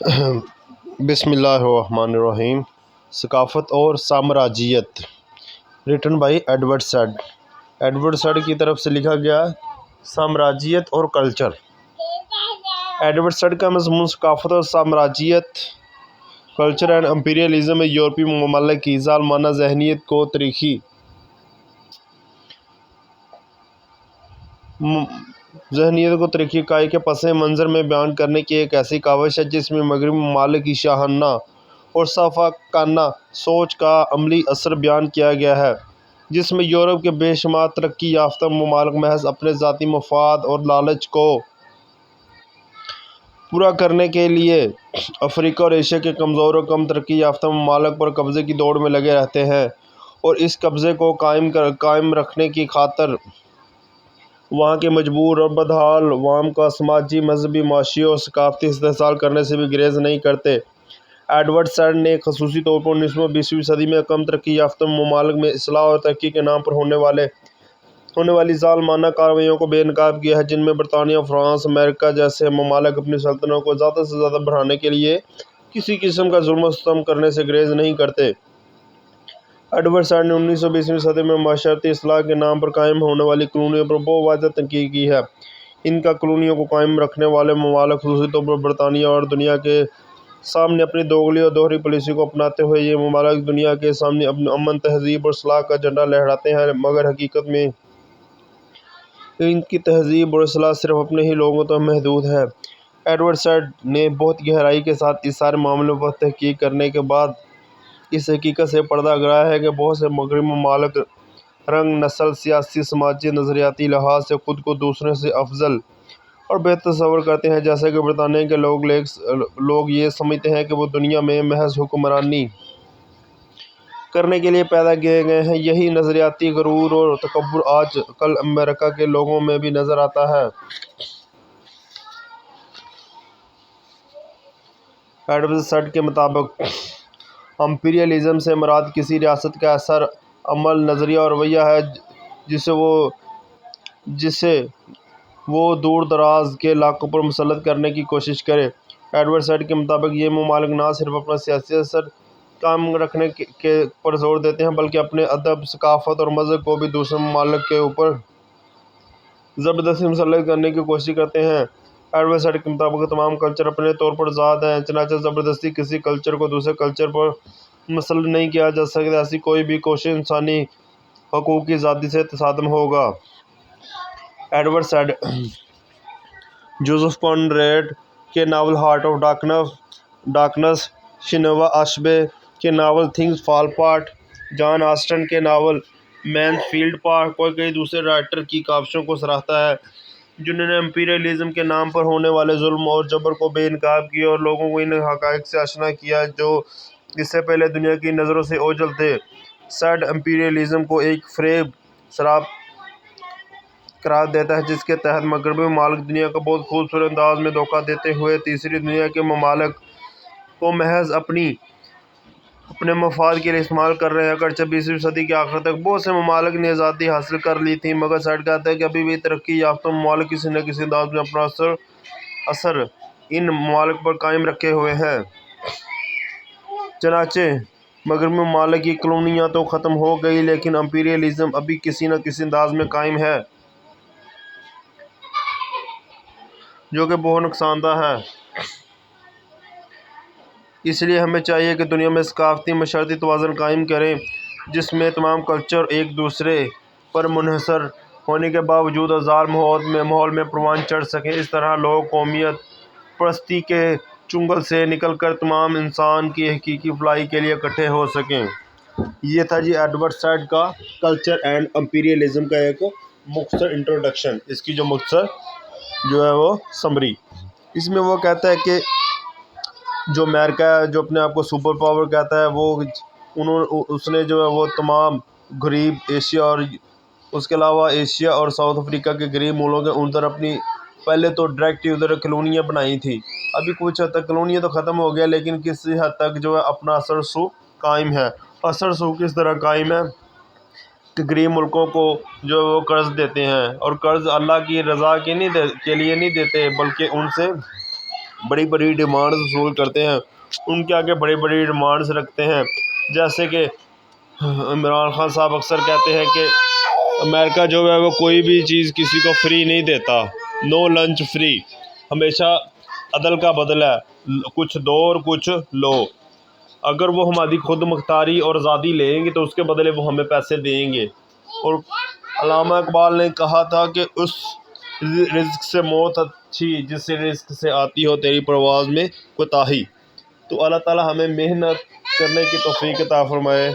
بسم اللہ الرحمن الرحیم۔ ثقافت اور سامراجیت، written by Edward Said. Edward Said کی طرف سے لکھا گیا سامراجیت اور کلچر۔ ایڈورڈ سیڈ کا مضمون ثقافت اور سامراجیت، کلچر اینڈ امپیریلزم میں یورپی ممالک کی ظالمانہ ذہنیت کو تاریخی حقائق کے پس منظر میں بیان کرنے کی ایک ایسی کاوش ہے جس میں مغربی ممالک کی شاہانہ اور صفاقانہ سوچ کا عملی اثر بیان کیا گیا ہے، جس میں یورپ کے بے شمار ترقی یافتہ ممالک محض اپنے ذاتی مفاد اور لالچ کو پورا کرنے کے لیے افریقہ اور ایشیا کے کمزور اور کم ترقی یافتہ ممالک پر قبضے کی دوڑ میں لگے رہتے ہیں، اور اس قبضے کو قائم رکھنے کی خاطر وہاں کے مجبور اور بدحال عوام کا سماجی، مذہبی، معاشی اور ثقافتی استحصال کرنے سے بھی گریز نہیں کرتے۔ ایڈورڈ سیڈ نے خصوصی طور پر 19ویں اور 20ویں صدی میں کم ترقی یافتہ ممالک میں اصلاح اور ترقی کے نام پر ہونے والی ظالمانہ کارروائیوں کو بے نقاب کیا ہے، جن میں برطانیہ، فرانس، امریکہ جیسے ممالک اپنی سلطنت کو زیادہ سے زیادہ بڑھانے کے لیے کسی قسم کا ظلم و ستم کرنے سے گریز نہیں کرتے۔ ایڈورڈ سیڈ نے 19ویں اور 20ویں صدی میں معاشرتی اصلاح کے نام پر قائم ہونے والی کالونیوں پر بہت واضح تنقید کی ہے۔ ان کا کالونیوں کو قائم رکھنے والے ممالک، خصوصی طور پر برطانیہ، اور دنیا کے سامنے اپنی دوغلی اور دوہری پالیسی کو اپناتے ہوئے یہ ممالک دنیا کے سامنے اپنے امن، تہذیب اور اصلاح کا جھنڈا لہراتے ہیں، مگر حقیقت میں ان کی تہذیب اور اصلاح صرف اپنے ہی لوگوں تک محدود ہے۔ ایڈورڈ سیڈ نے بہت گہرائی کے ساتھ اس سارے معاملے پر تحقیق کرنے کے بعد اس حقیقت سے پردہ اٹھایا ہے کہ بہت سے مغربی ممالک رنگ، نسل، سیاسی، سماجی، نظریاتی لحاظ سے خود کو دوسروں سے افضل اور بہتر تصور کرتے ہیں، جیسے کہ برطانیہ کے لوگ یہ سمجھتے ہیں کہ وہ دنیا میں محض حکمرانی کرنے کے لیے پیدا کیے گئے ہیں۔ یہی نظریاتی غرور اور تکبر آج کل امریکہ کے لوگوں میں بھی نظر آتا ہے۔ ایڈورڈ سیڈ کے مطابق امپیریلزم سے مراد کسی ریاست کا ایسا عمل، نظریہ اور رویہ ہے جسے وہ دور دراز کے علاقوں پر مسلط کرنے کی کوشش کرے۔ ایڈورڈ سیڈ کے مطابق یہ ممالک نہ صرف اپنا سیاسی اثر قائم رکھنے پر زور دیتے ہیں بلکہ اپنے ادب، ثقافت اور مذہب کو بھی دوسرے ممالک کے اوپر زبردستی مسلط کرنے کی کوشش کرتے ہیں۔ ایڈورڈ سیڈ کے مطابق تمام کلچر اپنے طور پر آزاد ہیں، چنانچہ زبردستی کسی کلچر کو دوسرے کلچر پر مسلط نہیں کیا جا سکتا۔ ایسی کوئی بھی کوشش انسانی حقوق کی آزادی سے تصادم ہوگا۔ ایڈورڈ سیڈ جوزف کونراڈ کے ناول ہارٹ آف ڈارکنس، چنووا اچیبے کے ناول تھنگز فال اپارٹ، جان آسٹن کے ناول مینس فیلڈ اور کئی دوسرے رائٹر کی کاوشوں کو سراہتا ہے، جنہوں نے امپیریلزم کے نام پر ہونے والے ظلم اور جبر کو بے نقاب کیا اور لوگوں کو ان حقائق سے آشنا کیا جو اس سے پہلے دنیا کی نظروں سے اوجھل تھے۔ سیڈ امپیریلزم کو ایک فریب سراب قرار دیتا ہے جس کے تحت مغربی ممالک دنیا کو بہت خوبصورت انداز میں دھوکہ دیتے ہوئے تیسری دنیا کے ممالک کو محض اپنے مفاد کے لیے استعمال کر رہے ہیں۔ اگرچہ 20ویں صدی کے آخر تک بہت سے ممالک نے آزادی حاصل کر لی تھی، مگر سیڈ کہتا ہے کہ ابھی بھی ترقی یافتہ ممالک کسی نہ کسی انداز میں اپنا اثر ان ممالک پر قائم رکھے ہوئے ہیں۔ چنانچہ مغربی ممالک کی کالونیاں تو ختم ہو گئی لیکن امپیریلزم ابھی کسی نہ کسی انداز میں قائم ہے، جو کہ بہت نقصان دہ ہے۔ اس لیے ہمیں چاہیے کہ دنیا میں ثقافتی معاشرتی توازن قائم کریں جس میں تمام کلچر ایک دوسرے پر منحصر ہونے کے باوجود آزاد ماحول میں پروان چڑھ سکیں۔ اس طرح لوگ قومیت پرستی کے چنگل سے نکل کر تمام انسان کی حقیقی فلاح کے لیے اکٹھے ہو سکیں۔ یہ تھا جی ایڈورڈ سیڈ کا کلچر اینڈ امپیریلزم کا ایک مختصر انٹروڈکشن، اس کی جو مختصر ہے وہ سمری۔ اس میں وہ کہتا ہے کہ جو امریکہ ہے، جو اپنے آپ کو سپر پاور کہتا ہے، اس نے جو ہے وہ تمام غریب ایشیا اور اس کے علاوہ ایشیا اور ساؤتھ افریقہ کے غریب ملکوں کے اندر اپنی پہلے تو ڈائریکٹ ادھر کالونیاں بنائی تھی۔ ابھی کچھ حد تک کالونیاں تو ختم ہو گیا لیکن کسی حد تک جو ہے اپنا اثر رسوخ قائم ہے۔ اثر رسوخ کس طرح قائم ہے کہ غریب ملکوں کو جو ہے وہ قرض دیتے ہیں، اور قرض اللہ کی رضا کے لیے نہیں دیتے بلکہ ان سے بڑی بڑی ڈیمانڈز وصول کرتے ہیں، ان کے آگے بڑی بڑی ڈیمانڈز رکھتے ہیں، جیسے کہ عمران خان صاحب اکثر کہتے ہیں کہ امریکہ جو ہے وہ کوئی بھی چیز کسی کو فری نہیں دیتا، نو لنچ فری، ہمیشہ عدل کا بدلہ ہے، کچھ دو اور کچھ لو۔ اگر وہ ہماری خود مختاری اور آزادی لیں گے تو اس کے بدلے وہ ہمیں پیسے دیں گے۔ اور علامہ اقبال نے کہا تھا کہ اس رزق سے موت اچھی جس رزق سے آتی ہو تیری پرواز میں کوتاہی۔ تو اللہ تعالی ہمیں محنت کرنے کی توفیق عطا فرمائے۔